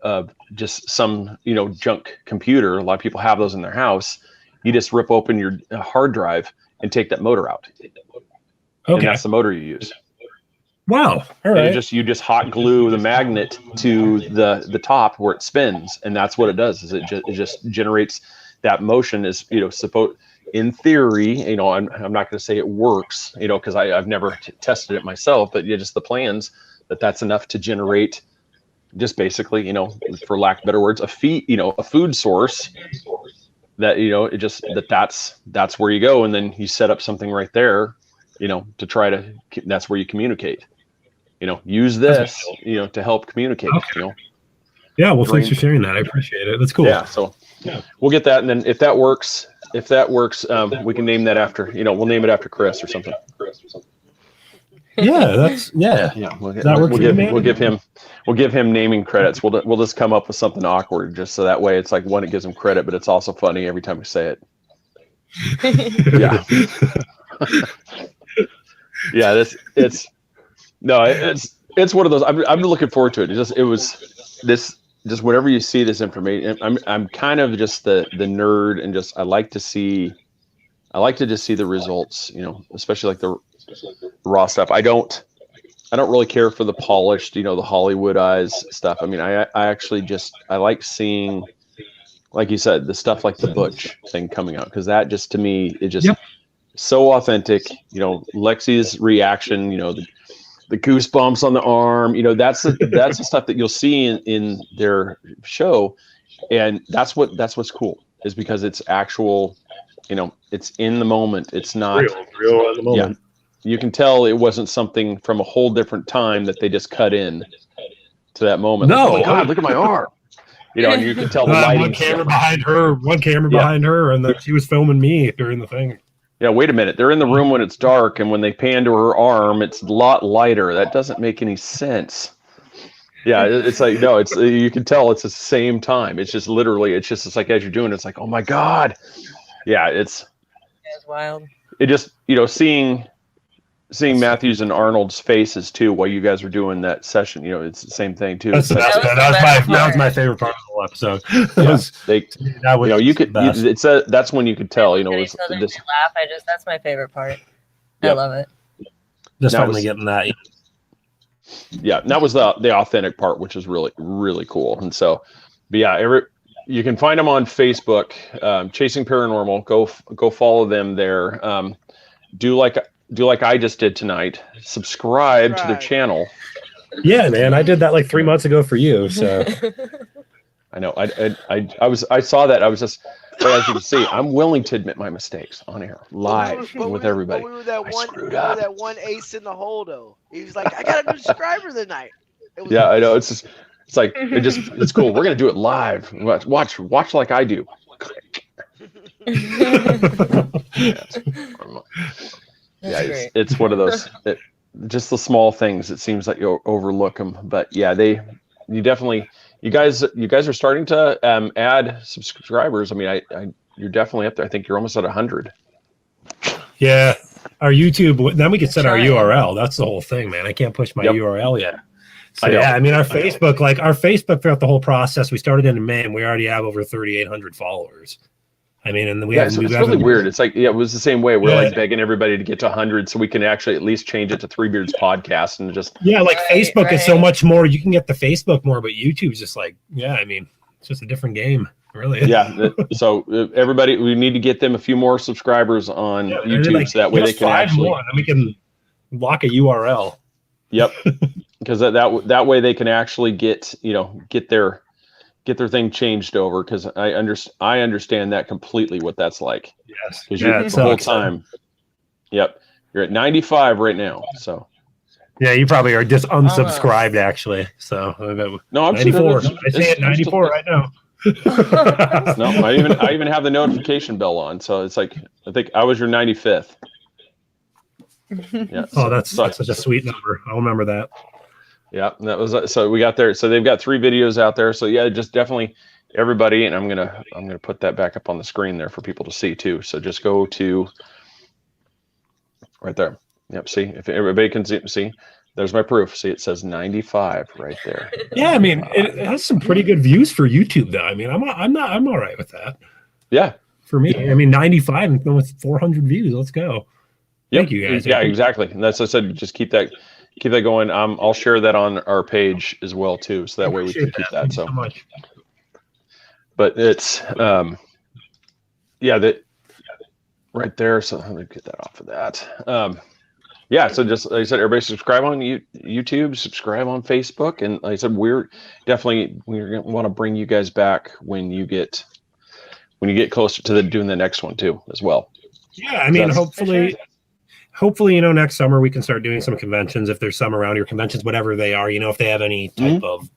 just some, you know, junk computer. A lot of people have those in their house. You just rip open your hard drive and take that motor out. Okay. And that's the motor you use. Wow. All And right. you just hot glue the magnet to the top where it spins, and that's what it does. Is it just generates that motion? Is supposed in theory, I'm not going to say it works, because I've never tested it myself, but just the plans that's enough to generate just basically, for lack of better words, a food source that, it just that's where you go. And then you set up something right there, to try to, that's where you communicate, use this, to help communicate, Okay. Yeah. Well, thanks for sharing that. I appreciate it. That's cool. Yeah. So we'll get that. And then if that works, we can name that after, we'll name it after Chris or something. Yeah, we'll give him naming credits. We'll just come up with something awkward, just so that way it's like, one, it gives him credit, but it's also funny every time we say it. Yeah. It's one of those. I'm looking forward to it. Just whenever you see this information, I'm kind of just the nerd, and just I like to just see the results, especially like the raw stuff. I don't really care for the polished, the Hollywoodized stuff. I mean, I actually I like seeing, like you said, the stuff like the Butch thing coming out, because that just, to me, it just so authentic. Lexi's reaction, the goosebumps on the arm, that's the stuff that you'll see in their show, and that's what's cool, is because it's actual, it's in the moment. It's not real in the moment. Yeah, you can tell it wasn't something from a whole different time that they just cut in to that moment. No, like, oh my God, look at my arm. And you can tell the lighting. One camera behind her, and then she was filming me during the thing. Yeah, wait a minute. They're in the room when it's dark, and when they pan to her arm, it's a lot lighter. That doesn't make any sense. Yeah, it's like, no, you can tell it's the same time. It's just literally, it's like as you're doing it, it's like, oh my God. Yeah, it's wild. It just, seeing Matthews and Arnold's faces too while you guys were doing that session, it's the same thing too. That was my favorite part of the whole episode. That's when you could tell, laugh. That's my favorite part. I love it. Just finally getting that. Yeah, and that was the authentic part, which is really, really cool. And so, but yeah, you can find them on Facebook, Chasing Paranormal. Go follow them there. Do like I just did tonight. Subscribe to their channel. Yeah, man, I did that like 3 months ago for you. So I know. I saw that. I was just, but as you can see, I'm willing to admit my mistakes on air, live with everybody. But we were that one ace in the hole, though. He was like, I got a new subscriber tonight. Yeah, I know. It's cool. We're gonna do it live. Watch like I do. It's one of those. Just the small things. It seems like you overlook them, but yeah, you guys are starting to add subscribers. I mean, you're definitely up there. I think you're almost at 100. Yeah, our YouTube. Then we can set our URL. That's the whole thing, man. I can't push my URL yet. So I mean, our Facebook throughout the whole process. We started in May, and we already have over 3,800 followers. I mean, and it's really weird. It's like, it was the same way. We're like begging everybody to get to 100 so we can actually at least change it to Three Beards Podcast and just. Yeah, like Facebook is so much more. You can get the Facebook more, but YouTube's just like, I mean, it's just a different game, really. Yeah. So everybody, we need to get them a few more subscribers on YouTube, so that way they can actually. More, then we can lock a URL. Yep. Because that way they can actually get their thing changed over, because I understand that completely, what that's like. Yes. Because the whole time. Yep. You're at 95 right now. So. Yeah, you probably are just unsubscribed, actually. So no, I'm 94. I say it 94 right now. No, I even have the notification bell on. So it's like, I think I was your 95th. Yeah. That's such a sweet number. I'll remember that. Yeah, that was so we got there. So they've got 3 videos out there. So yeah, just definitely everybody, and I'm gonna put that back up on the screen there for people to see too. So just go to right there. Yep. See, if everybody can see, there's my proof. See, it says 95 right there. Yeah, I mean, it has some pretty good views for YouTube, though. I mean, I'm all right with that. Yeah. For me, I mean, 95 with 400 views. Let's go. Yep. Thank you guys. Yeah, exactly. And that's what I said. Just keep that keep that going. I'll share that on our page as well too, so that way we can keep that. Thank you so much. But it's yeah, that right there. So let me get that off of that. Yeah, so just like I said, everybody subscribe on YouTube, subscribe on Facebook, and like I said, we're gonna want to bring you guys back when you get closer to doing the next one too, as well. Yeah, I mean, hopefully, next summer we can start doing some conventions if there's some around your conventions, whatever they are. If they have any type of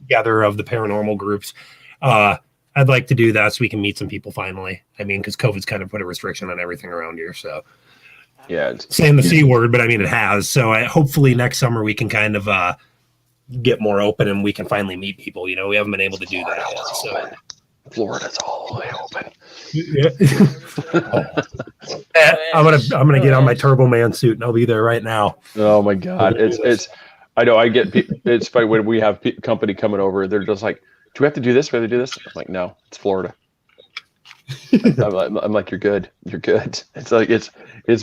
gather of the paranormal groups, I'd like to do that so we can meet some people finally. I mean, because COVID's kind of put a restriction on everything around here, so. Yeah, saying the C word, but I mean it has. So hopefully next summer we can kind of get more open and we can finally meet people. We haven't been able to do that yet. So Florida's all the way open. Yeah. I'm gonna get on my Turbo Man suit and I'll be there right now. Oh my God, it's. I know I get. It's funny when we have company coming over. They're just like, "Do we have to do this? Do we have to do this?" I'm like, "No, it's Florida." I'm like, you're good. It's like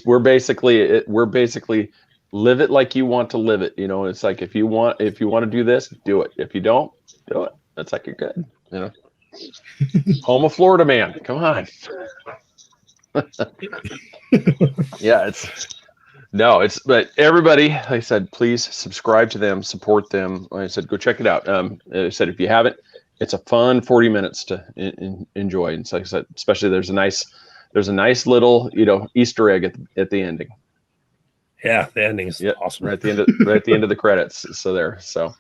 we're basically live it like you want to live it. It's like if you want to do this, do it. If you don't, do it. That's like you're good. Home of Florida man. Come on. Yeah, but everybody, like I said, please subscribe to them, support them. Like I said, go check it out. Like I said, if you haven't, it's a fun 40 minutes to enjoy. And so like I said, especially there's a nice little, Easter egg at the ending. Yeah, the ending is awesome. Right at the end of the credits. So,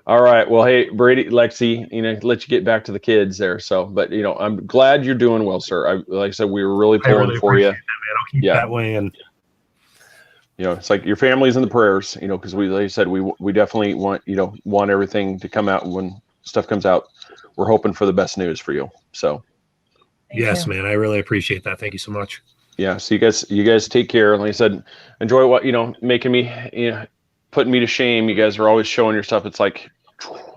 all right. Well, hey, Brady, Lexi, let you get back to the kids there. So, but I'm glad you're doing well, sir. Like I said, we were really pulling for you. That, man. I'll keep that way. And it's like your family's in the prayers, because we, like I said, we definitely want everything to come out when stuff comes out. We're hoping for the best news for you. So yes, man, I really appreciate that. Thank you so much. Yeah. So you guys take care. Like I said, enjoy what, making me, putting me to shame. You guys are always showing your stuff. It's like,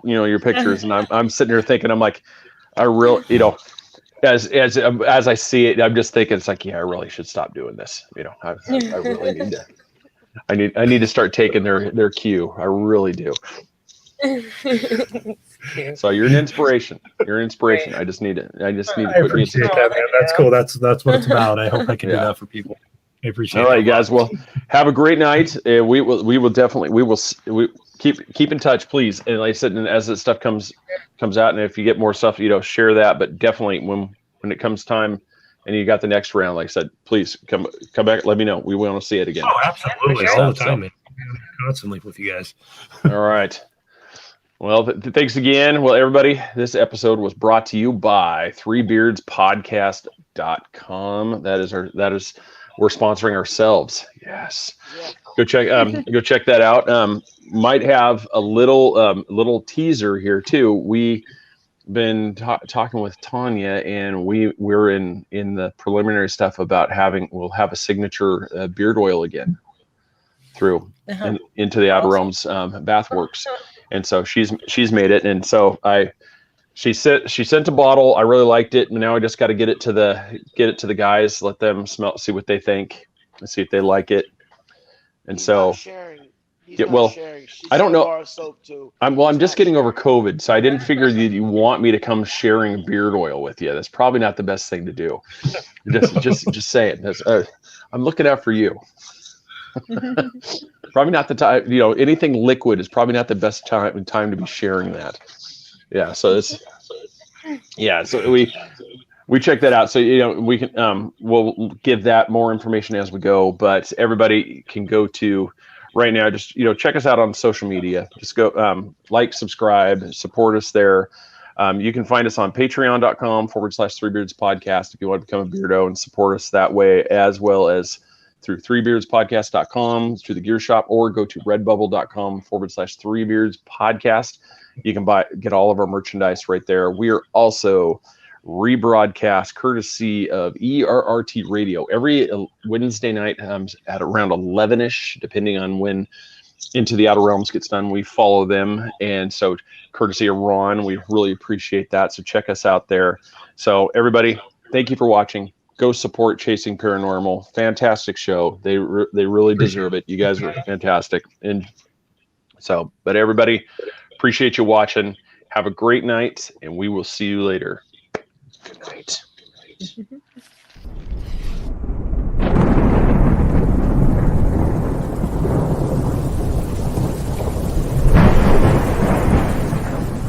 your pictures, and I'm sitting here thinking, I'm like, I really, as I see it, I'm just thinking it's like, yeah, I really should stop doing this. I really need to. I need to start taking their cue. I really do. So you're an inspiration. I just need to I appreciate that, man. That's cool. That's what it's about. I hope I can do that for people. I appreciate it. All right, guys. Well, have a great night. We will definitely keep in touch, please. And like I said, and as this stuff comes out, and if you get more stuff, share that. But definitely when it comes time and you got the next round, like I said, please come back. Let me know. We want to see it again. Oh, absolutely, all the time, man. Constantly with you guys. All right. Well, thanks again. Well, everybody, this episode was brought to you by threebeardspodcast.com. That is we're sponsoring ourselves. Yes. Yeah. Go check that out. Might have a little teaser here too. We been talking with Tanya, and we're in the preliminary stuff about we'll have a signature beard oil again through into the Outer Realms Bathworks. And so she's made it, and so she sent a bottle. I really liked it, and now I just got to get it to the guys, let them smell, see what they think, and see if they like it. And so, I don't know. I'm just getting over COVID, so I didn't figure that you want me to come sharing beard oil with you. That's probably not the best thing to do. Just saying. I'm looking out for you. Probably not the time, anything liquid is probably not the best time to be sharing that. Yeah. So so we check that out. So, we can, we'll give that more information as we go, but everybody can go to right now. Just, check us out on social media. Just go, subscribe, support us there. You can find us on patreon.com/3beardspodcast if you want to become a beardo and support us that way, as well as through threebeardspodcast.com, through the gear shop, or go to redbubble.com/3beardspodcast. You can get all of our merchandise right there. We are also rebroadcast courtesy of ERRT Radio every Wednesday night at around 11ish, depending on when Into the Outer Realms gets done. We follow them, and so courtesy of Ron, we really appreciate that. So check us out there. So everybody, thank you for watching. Go support Chasing Paranormal. Fantastic show. They really deserve it. You guys are fantastic. And So, but everybody, appreciate you watching. Have a great night, and we will see you later. Good night.